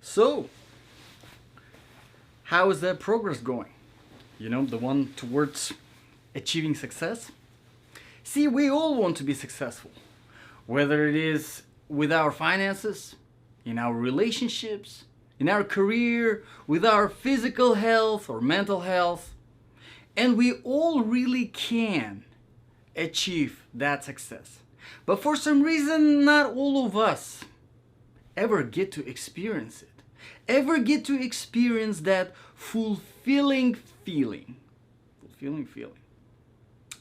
So, how is that progress going? The one towards achieving success? See, we all want to be successful, whether it is with our finances, in our relationships, in our career, with our physical health or mental health. And we all really can achieve that success. But for some reason, not all of us ever get to experience it. Ever get to experience that fulfilling feeling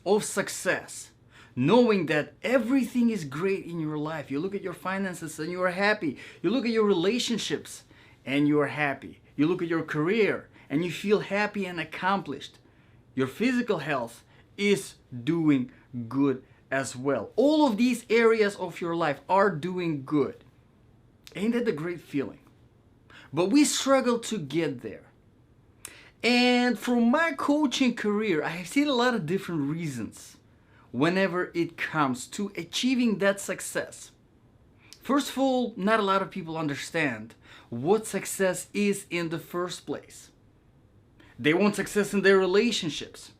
of success, knowing that everything is great in your life. You look at your finances and you are happy. You look at your relationships and you are happy. You look at your career and you feel happy and accomplished. Your physical health is doing good as well. All of these areas of your life are doing good. Ain't that a great feeling? But we struggle to get there. And from my coaching career, I have seen a lot of different reasons whenever it comes to achieving that success. First of all, not a lot of people understand what success is in the first place. They want success in their relationships,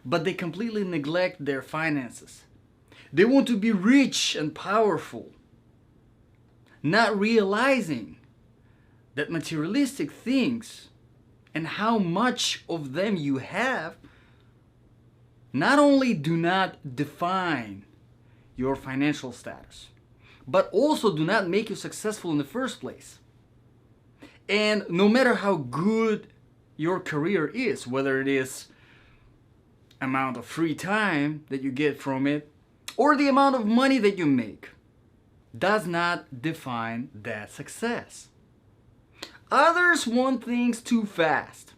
but they completely neglect their finances. They want to be rich and powerful, not realizing that materialistic things and how much of them you have not only do not define your financial status, but also do not make you successful in the first place. And no matter how good your career is, whether it is amount of free time that you get from it or the amount of money that you make, does not define that success. Others want things too fast.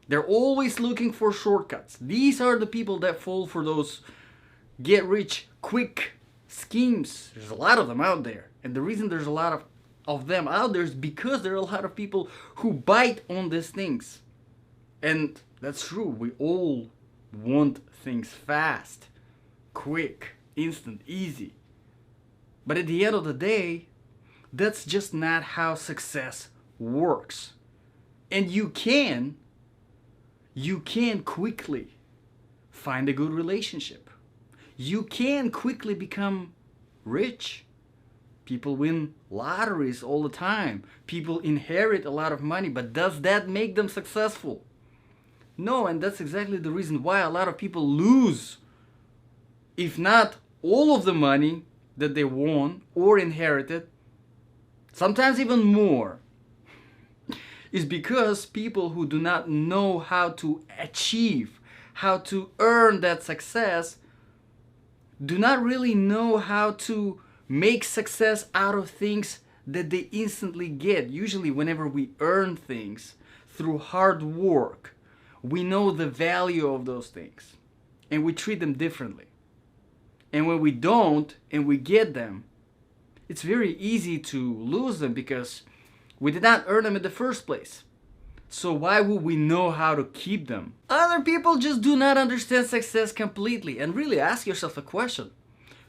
They're always looking for shortcuts. These are the people that fall for those get rich quick schemes. There's a lot of them out there. And the reason there's a lot of them out there is because there are a lot of people who bite on these things. And that's true. We all want things fast, quick, instant, easy. But at the end of the day, that's just not how success works. And you can quickly find a good relationship. You can quickly become rich. People win lotteries all the time. People inherit a lot of money, but does that make them successful? No, and that's exactly the reason why a lot of people lose, if not all of the money that they won or inherited, sometimes even more, is because people who do not know how to achieve, how to earn that success, do not really know how to make success out of things that they instantly get. Usually whenever we earn things through hard work, we know the value of those things and we treat them differently. And when we don't and we get them, it's very easy to lose them because we did not earn them in the first place. So why would we know how to keep them? Other people just do not understand success completely. And really ask yourself a question.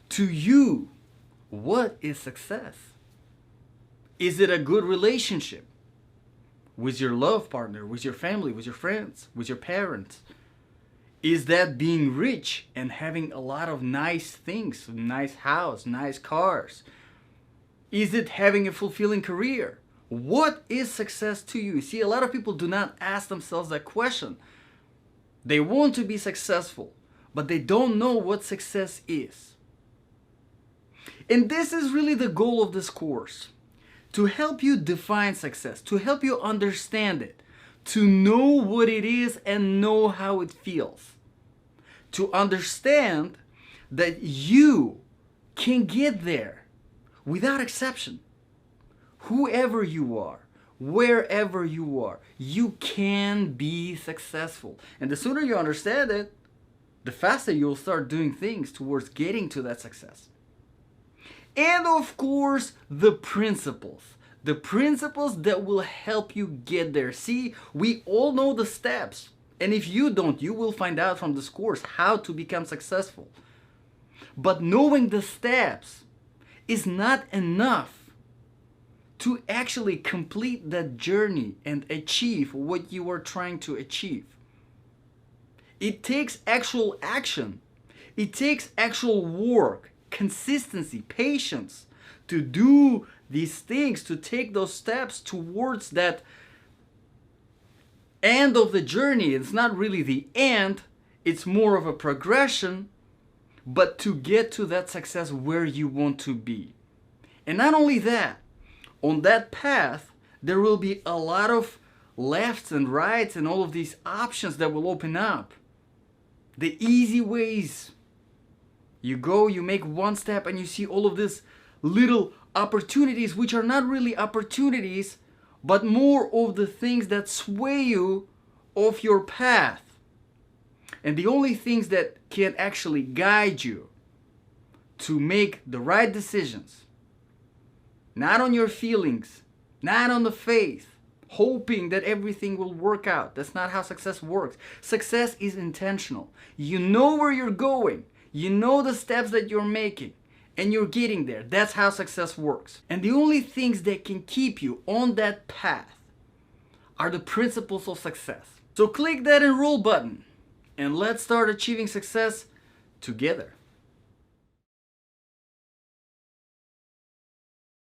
To you, what is success? Is it a good relationship with your love partner, with your family, with your friends, with your parents? Is that being rich and having a lot of nice things, nice house, nice cars? Is it having a fulfilling career? What is success to you? See, a lot of people do not ask themselves that question. They want to be successful, but they don't know what success is. And this is really the goal of this course, to help you define success, to help you understand it, to know what it is and know how it feels. To understand that you can get there without exception. Whoever you are, wherever you are, you can be successful. And the sooner you understand it, the faster you'll start doing things towards getting to that success. And of course, the principles that will help you get there. See, we all know the steps. And if you don't, you will find out from this course how to become successful. But knowing the steps is not enough to actually complete that journey and achieve what you are trying to achieve. It takes actual action. It takes actual work, consistency, patience to do these things, to take those steps towards that end of the journey. It's not really the end, it's more of a progression, but to get to that success where you want to be. And not only that, on that path, there will be a lot of lefts and rights and all of these options that will open up. The easy ways. You go, you make one step, and you see all of these little opportunities, which are not really opportunities, but more of the things that sway you off your path. And the only things that can actually guide you to make the right decisions, not on your feelings, not on the faith, hoping that everything will work out. That's not how success works. Success is intentional. You know where you're going. You know the steps that you're making, and you're getting there. That's how success works. And the only things that can keep you on that path are the principles of success. So click that enroll button and let's start achieving success together.